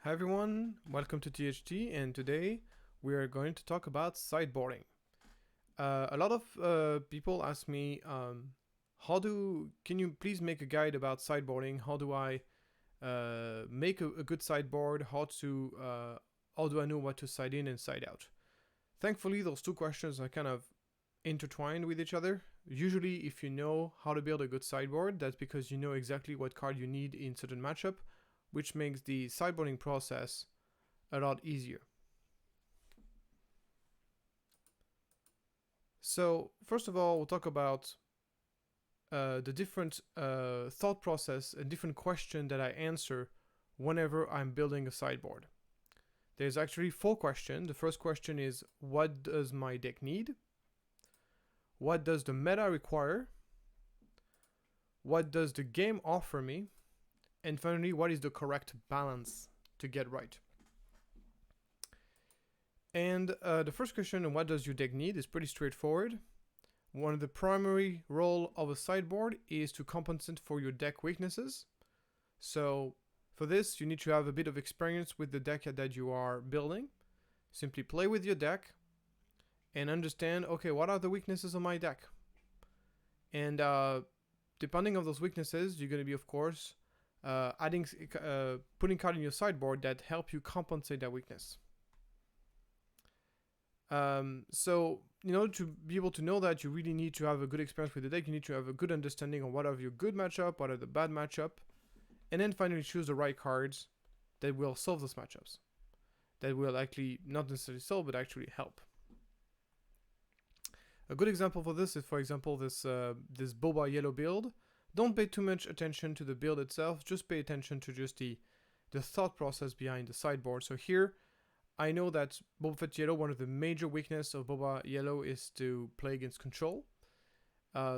Hi everyone, welcome to THT, and today we are going to talk about sideboarding. A lot of people ask me, can you please make a guide about sideboarding? How do I make a good sideboard? How do I know what to side in and side out? Thankfully, those two questions are kind of intertwined with each other. Usually, if you know how to build a good sideboard, that's because you know exactly what card you need in certain matchup, which makes the sideboarding process a lot easier. So first of all, we'll talk about the different thought process and different question that I answer whenever I'm building a sideboard. There's actually 4 questions. The first question is, what does my deck need? What does the meta require? What does the game offer me? And finally, what is the correct balance to get right? And the first question, what does your deck need, is pretty straightforward. One of the primary role of a sideboard is to compensate for your deck weaknesses. So for this, you need to have a bit of experience with the deck that you are building. Simply play with your deck and understand, okay, what are the weaknesses of my deck? And depending on those weaknesses, you're going to be, of course, putting cards in your sideboard that help you compensate that weakness. So in order to be able to know that, you really need to have a good experience with the deck. You need to have a good understanding of what are your good matchup, what are the bad matchup, and then finally choose the right cards that will solve those matchups. That will actually not necessarily solve, but actually help. A good example for this is, for example, this Boba yellow build. Don't pay too much attention to the build itself. Just pay attention to just the thought process behind the sideboard. So here, I know that Boba Fett Yellow, one of the major weaknesses of Boba Yellow is to play against control.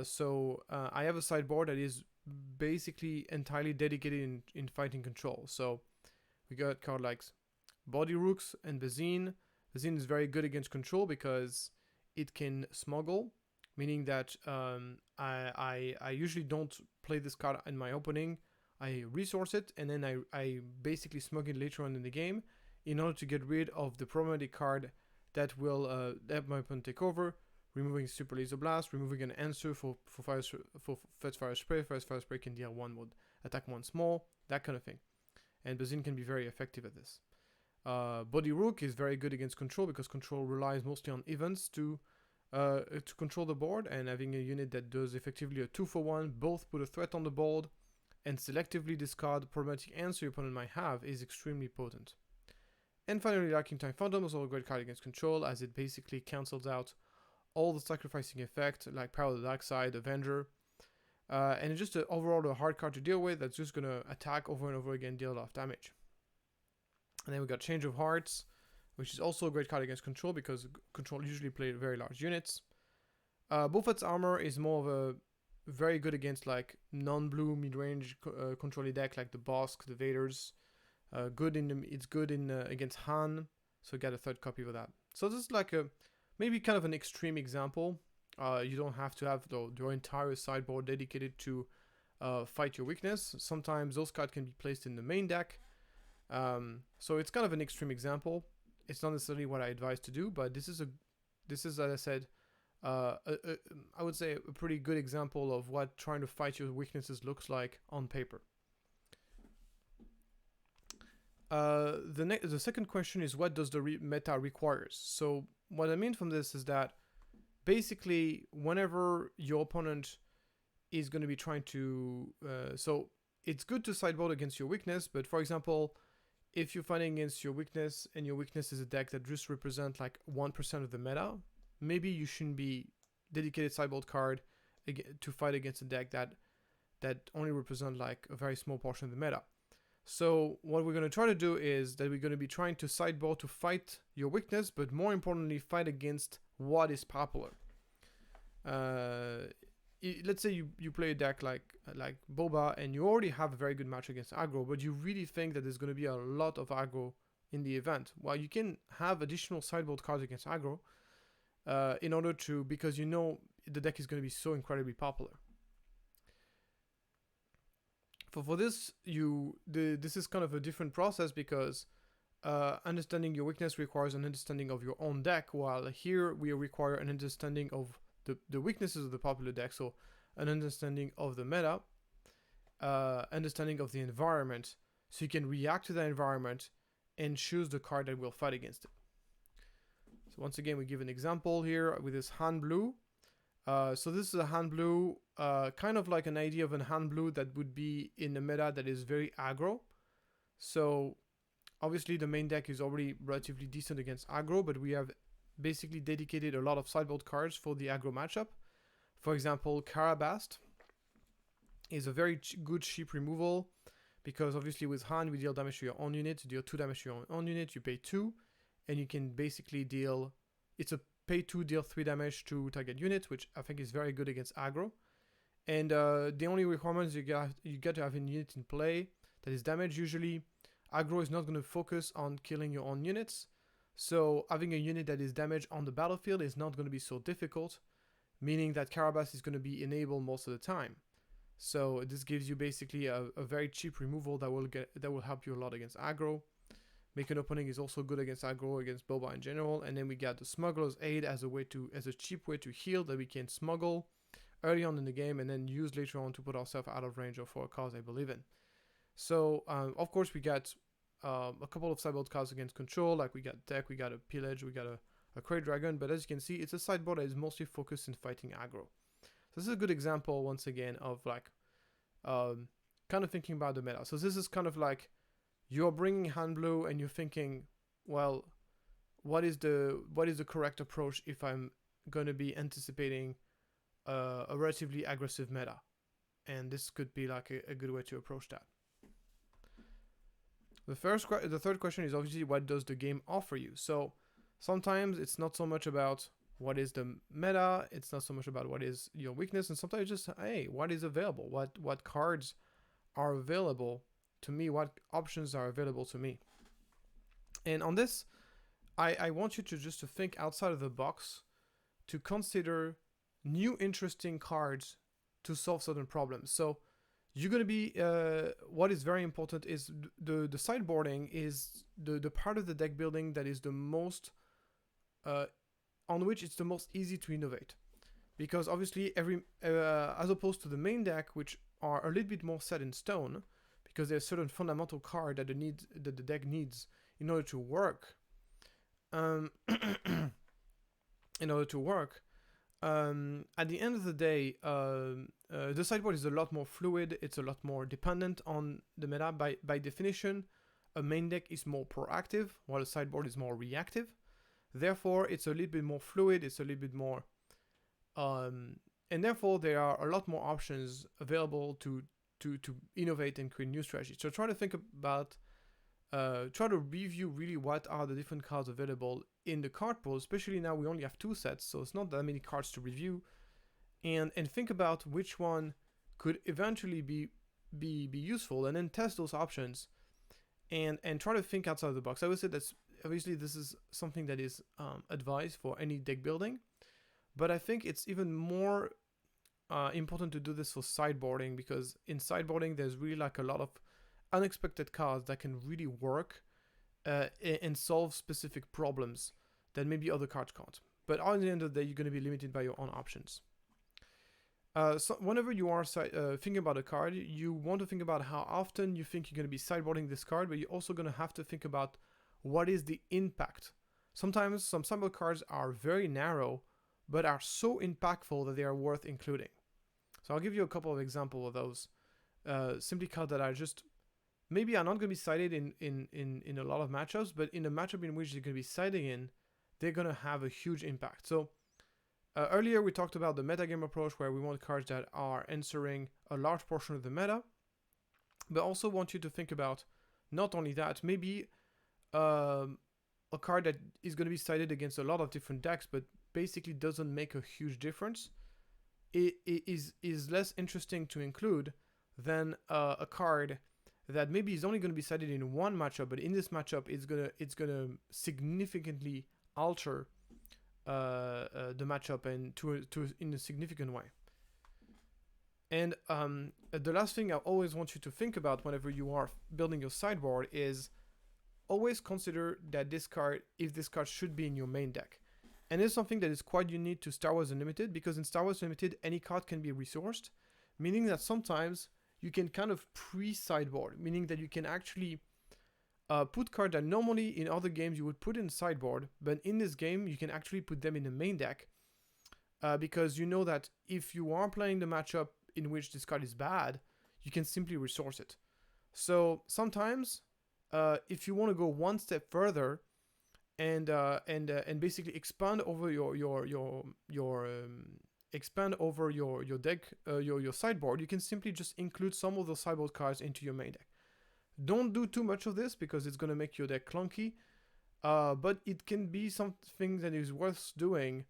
So I have a sideboard that is basically entirely dedicated in fighting control. So we got cards like Body Rooks and Bazine. Bazine is very good against control because it can smuggle, meaning that I usually don't play this card in my opening. I resource it and then I basically smuggle it later on in the game in order to get rid of the problematic card that will let my opponent take over, removing Super Laser Blast, removing an answer for Fetch Fire Spray. Fetch Fire Spray can deal 1 would attack 1 small, that kind of thing. And Bazine can be very effective at this. Body Rook is very good against control because control relies mostly on events to control the board, and having a unit that does effectively a 2-for-1, both put a threat on the board and selectively discard the problematic answer your opponent might have is extremely potent. And finally, Lacking Time Phantom is also a great card against control, as it basically cancels out all the sacrificing effect, like Power of the Dark Side, Avenger, and it's just overall a hard card to deal with that's just going to attack over and over again, deal a lot of damage. And then we got Change of Hearts, which is also a great card against control because control usually play very large units. Boba Fett's Armor is more of a very good against like non-blue mid-range control deck like the Bosk, the Vaders. It's good in against Han, so get a third copy of that. So this is like a maybe kind of an extreme example. You don't have to have your entire sideboard dedicated to fight your weakness. Sometimes those cards can be placed in the main deck. So it's kind of an extreme example. It's not necessarily what I advise to do, but this is as I said, I would say a pretty good example of what trying to fight your weaknesses looks like on paper. The second question is, what does the meta requires? So what I mean from this is that basically whenever your opponent is going to be trying to so it's good to sideboard against your weakness, but for example, if you're fighting against your weakness and your weakness is a deck that just represents like 1% of the meta, maybe you shouldn't be dedicated sideboard card to fight against a deck that only represents like a very small portion of the meta. So what we're going to try to do is that we're going to be trying to sideboard to fight your weakness, but more importantly, fight against what is popular. Let's say you play a deck like Boba and you already have a very good match against aggro, but you really think that there's going to be a lot of aggro in the event. Well, you can have additional sideboard cards against aggro in order to, because you know the deck is going to be so incredibly popular. For this, this is kind of a different process because understanding your weakness requires an understanding of your own deck, while here we require an understanding of the weaknesses of the popular deck, so an understanding of the meta, understanding of the environment, so you can react to that environment and choose the card that will fight against it. So once again, we give an example here with this hand blue. So this is a hand blue, kind of like an idea of a hand blue that would be in a meta that is very aggro. So obviously the main deck is already relatively decent against aggro, but we have basically dedicated a lot of sideboard cards for the aggro matchup. For example, Karabast is a very good cheap removal, because obviously with hand we deal damage to your own unit, you deal 2 damage to your own unit, you pay 2, and you can basically deal, it's a pay 2, deal 3 damage to target unit, which I think is very good against aggro. And the only requirements you get to have a unit in play that is damaged. Usually aggro is not going to focus on killing your own units, so having a unit that is damaged on the battlefield is not going to be so difficult, meaning that Karabast is going to be enabled most of the time. So this gives you basically a very cheap removal that will help you a lot against aggro. Make an Opening is also good against aggro, against Boba in general. And then we got the Smuggler's Aid as a cheap way to heal that we can smuggle early on in the game and then use later on to put ourselves out of range for a cause I believe in. So of course we got a couple of sideboard cards against control, like we got Deck, we got a Pillage, we got a Crate Dragon, but as you can see, it's a sideboard that is mostly focused in fighting aggro. So this is a good example, once again, of like kind of thinking about the meta. So this is kind of like you're bringing hand blue and you're thinking, well, what is the correct approach if I'm going to be anticipating a relatively aggressive meta? And this could be like a good way to approach that. The third question is obviously, what does the game offer you? So sometimes it's not so much about what is the meta, it's not so much about what is your weakness, and sometimes just, hey, what is available? What cards are available to me? What options are available to me? And on this, I want you to just to think outside of the box, to consider new interesting cards to solve certain problems. So you're going to be, what is very important is the sideboarding is the part of the deck building that is the most, on which it's the most easy to innovate. Because obviously as opposed to the main deck, which are a little bit more set in stone, because there's certain fundamental card that the deck needs in order to work. At the end of the day, the sideboard is a lot more fluid, it's a lot more dependent on the meta. By definition, a main deck is more proactive, while a sideboard is more reactive. Therefore, it's a little bit more fluid, it's a little bit more... and therefore, there are a lot more options available to innovate and create new strategies. So try to think about... try to review really what are the different cards available in the card pool, especially now we only have 2 sets, so it's not that many cards to review, and think about which one could eventually be useful, and then test those options and try to think outside the box. I would say that's obviously this is something that is advised for any deck building, but I think it's even more important to do this for sideboarding, because in sideboarding there's really like a lot of unexpected cards that can really work and solve specific problems that maybe other cards can't. But at the end of the day, you're going to be limited by your own options. So whenever you are thinking about a card, you want to think about how often you think you're going to be sideboarding this card, but you're also going to have to think about what is the impact. Sometimes some sideboard cards are very narrow, but are so impactful that they are worth including. So I'll give you a couple of examples of those. Simply cards that are just... maybe are not going to be sided in a lot of matchups, but in a matchup in which they're going to be siding in, they're going to have a huge impact. So earlier we talked about the metagame approach, where we want cards that are answering a large portion of the meta, but also want you to think about not only that, maybe a card that is going to be sided against a lot of different decks, but basically doesn't make a huge difference. It is less interesting to include than a card that maybe is only going to be sided in one matchup, but in this matchup it's gonna significantly alter the matchup and in a significant way. And the last thing I always want you to think about whenever you are building your sideboard is always consider that this card, if this card should be in your main deck. And it's something that is quite unique to Star Wars Unlimited, because in Star Wars Unlimited, any card can be resourced, meaning that sometimes you can kind of pre-sideboard, meaning that you can actually put cards that normally in other games you would put in sideboard, but in this game you can actually put them in the main deck, because you know that if you are playing the matchup in which this card is bad, you can simply resource it. So sometimes, if you want to go one step further and basically expand over expand over your deck, your sideboard, you can simply just include some of those sideboard cards into your main deck. Don't do too much of this because it's gonna make your deck clunky, but it can be something that is worth doing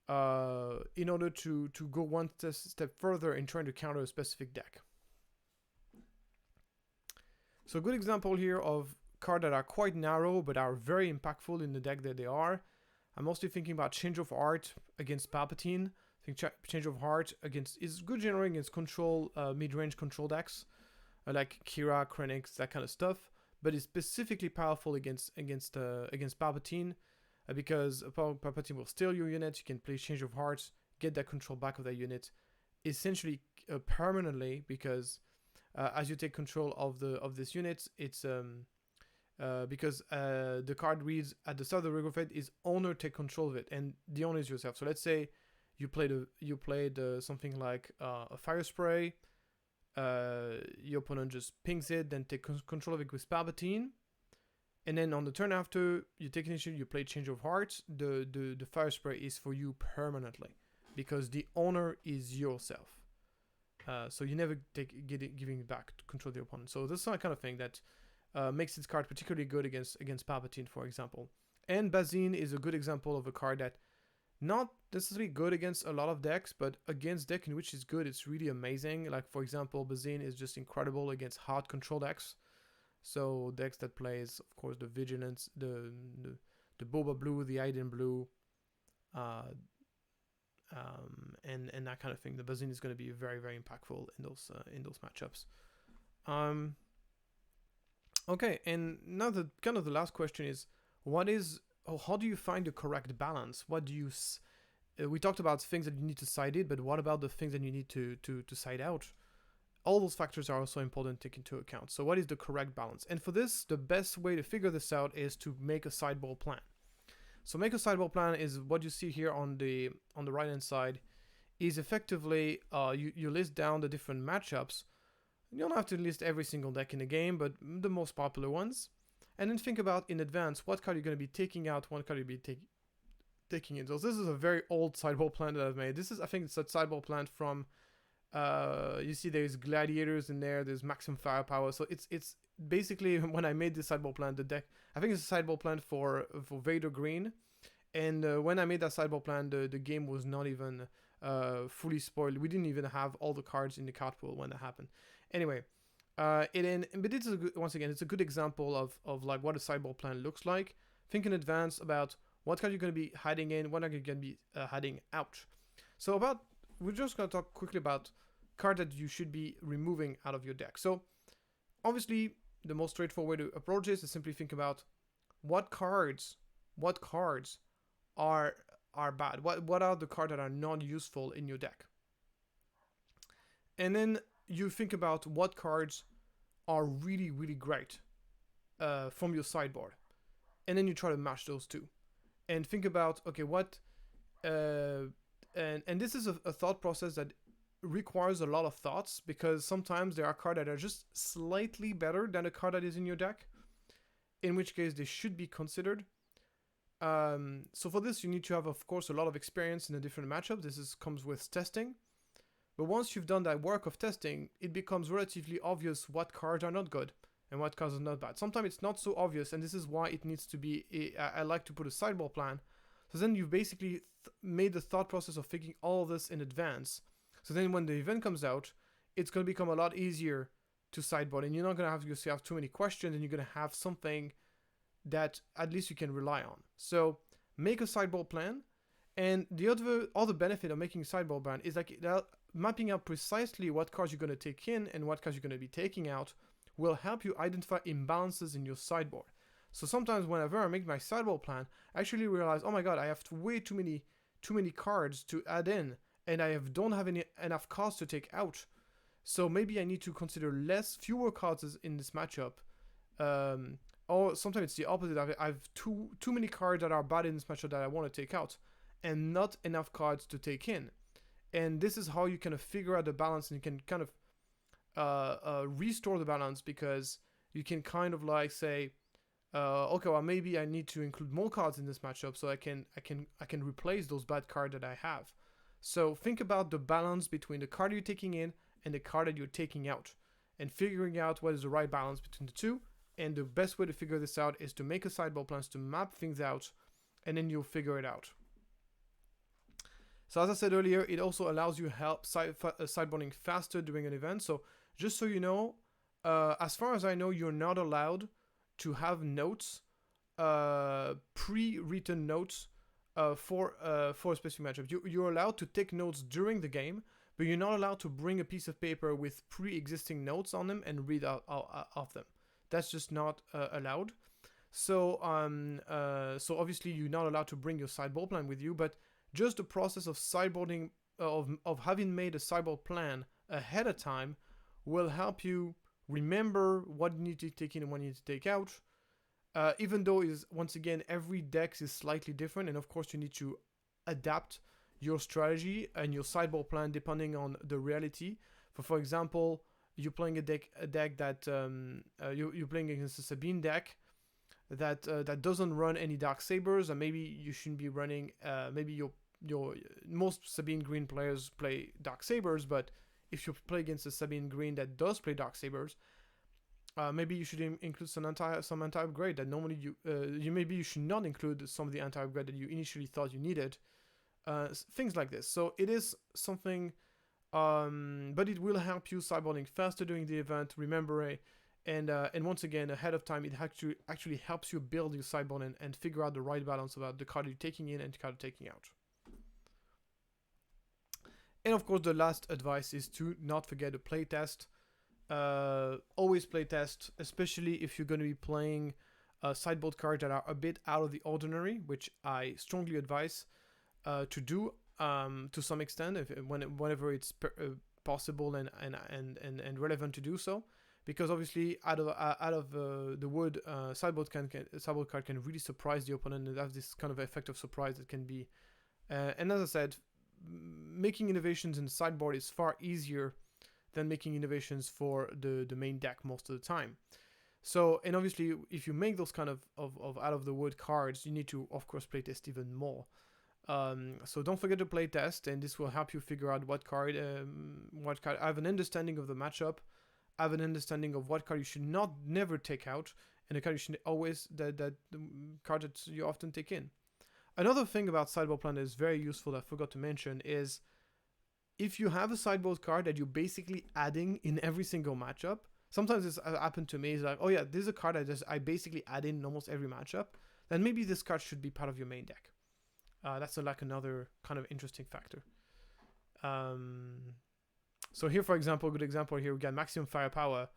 in order to go one step further in trying to counter a specific deck. So a good example here of cards that are quite narrow but are very impactful in the deck that they are. I'm mostly thinking about Change of Heart against Palpatine. I think Change of Heart is good generally against control, mid-range control decks like Kira, Krennic, that kind of stuff. But it's specifically powerful against Palpatine because Palpatine will steal your unit. You can play Change of Hearts, get that control back of that unit, essentially permanently, because as you take control of this unit, it's because the card reads at the start of the regular phase is owner take control of it, and the owner is yourself. So let's say you played something like a fire spray. Your opponent just pings it, then take control of it with Palpatine, and then on the turn after you take initiative, you play Change of Hearts. The fire spray is for you permanently because the owner is yourself. So you never giving back control of the opponent. So this is the kind of thing that makes this card particularly good against Palpatine, for example. And Bazine is a good example of a card that not necessarily good against a lot of decks, but against deck in which it's good, it's really amazing. Like for example, Bazine is just incredible against hard control decks. So decks that plays, of course, the Vigilance, the Boba Blue, the Aiden Blue, and that kind of thing. The Bazine is going to be very, very impactful in those matchups. Okay, and now the last question is, how do you find the correct balance? What do you we talked about things that you need to side in, but what about the things that you need to side out? All those factors are also important to take into account. So what is the correct balance? And for this, the best way to figure this out is to make a sideboard plan. So make a sideboard plan is what you see here on the right hand side, is effectively you list down the different matchups. You don't have to list every single deck in the game, but the most popular ones. And then think about in advance what card you're going to be taking out, what card you'll be taking in. So this is a very old sideboard plan that I've made. I think it's a sideboard plan from, you see there's gladiators in there, there's maximum firepower. So it's basically when I made this sideboard plan, the deck, I think it's a sideboard plan for Vader Green. And when I made that sideboard plan, the game was not even fully spoiled. We didn't even have all the cards in the card pool when that happened. Anyway, but it's once again, it's a good example of like what a sideboard plan looks like. Think in advance about what card you're going to be hiding in, what are you going to be hiding out. So we're just going to talk quickly about cards that you should be removing out of your deck. So obviously, the most straightforward way to approach this is simply think about what cards are bad. What are the cards that are not useful in your deck? And then you think about what cards are really, really great from your sideboard. And then you try to match those two. And think about, okay, and this is a thought process that requires a lot of thoughts, because sometimes there are cards that are just slightly better than a card that is in your deck, in which case they should be considered. So for this, you need to have, of course, a lot of experience in the different matchups. This comes with testing. But once you've done that work of testing, it becomes relatively obvious what cards are not good and what cards are not bad. Sometimes it's not so obvious, and this is why it needs to be, I like to put a sideboard plan. So then you've basically made the thought process of thinking all of this in advance. So then when the event comes out, it's going to become a lot easier to sideboard, and you're not going to have to have too many questions, and you're going to have something that at least you can rely on. So make a sideboard plan. And the other benefit of making a sideboard plan is like mapping out precisely what cards you're going to take in and what cards you're going to be taking out will help you identify imbalances in your sideboard. So sometimes whenever I make my sideboard plan, I actually realize, oh my god, I have way too many cards to add in, and don't have enough cards to take out. So maybe I need to consider fewer cards in this matchup. Or sometimes it's the opposite. I have too many cards that are bad in this matchup that I want to take out, and not enough cards to take in. And this is how you kind of figure out the balance, and you can kind of restore the balance, because you can kind of like say, okay, well maybe I need to include more cards in this matchup so I can replace those bad cards that I have. So think about the balance between the card you're taking in and the card that you're taking out, and figuring out what is the right balance between the two. And the best way to figure this out is to make a sideboard plan, to map things out, and then you'll figure it out. So as I said earlier, it also allows you help sideboarding faster during an event. So just so you know, as far as I know, you're not allowed to have notes, pre-written notes for a specific matchup. You're allowed to take notes during the game, but you're not allowed to bring a piece of paper with pre-existing notes on them and read out of them. That's just not allowed. So so obviously you're not allowed to bring your sideboard plan with you, but just the process of sideboarding, of having made a sideboard plan ahead of time, will help you remember what you need to take in and what you need to take out. Even though once again, every deck is slightly different, and of course you need to adapt your strategy and your sideboard plan depending on the reality. For example, you're playing a deck that you're playing against a Sabine deck that doesn't run any Dark Sabers, and maybe you shouldn't be running. Maybe your most Sabine Green players play Dark Sabers, but if you play against a Sabine Green that does play Dark Sabers, maybe you should include some anti-upgrade that normally maybe you should not include some of the anti-upgrade that you initially thought you needed. Things like this. So it is something, but it will help you sideboarding faster during the event. Remember, and once again, ahead of time, it actually helps you build your sideboard and figure out the right balance about the card you're taking in and the card you're taking out. And of course, the last advice is to not forget to play test. Always play test, especially if you're going to be playing sideboard cards that are a bit out of the ordinary, which I strongly advise to do to some extent, whenever it's possible and relevant to do so. Because obviously, out of the wood, sideboard card can really surprise the opponent and have this kind of effect of surprise that can be. And as I said, making innovations in the sideboard is far easier than making innovations for the main deck most of the time. So, and obviously, if you make those kind of out of the wood cards, you need to, of course, playtest even more. So don't forget to playtest, and this will help you figure out what card. I have an understanding of the matchup. I have an understanding of what card you should never take out, and the card you should always the card that you often take in. Another thing about sideboard plan that is very useful that I forgot to mention is, if you have a sideboard card that you're basically adding in every single matchup, sometimes this happened to me, it's like, oh yeah, this is a card I basically add in almost every matchup, then maybe this card should be part of your main deck. That's like another kind of interesting factor. So here, for example, a good example here, we got Maximum Firepower.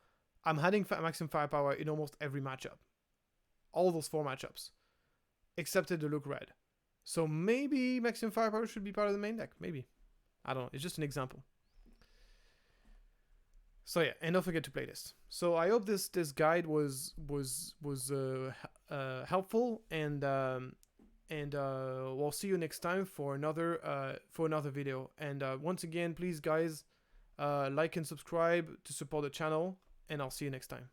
I'm adding Maximum Firepower in almost every matchup. All those 4 matchups. Except the look red. So maybe Maximum Firepower should be part of the main deck. Maybe. I don't know. It's just an example. So yeah, and don't forget to play this. So I hope this guide was helpful, and we'll see you next time for another video. And once again, please guys, like and subscribe to support the channel, and I'll see you next time.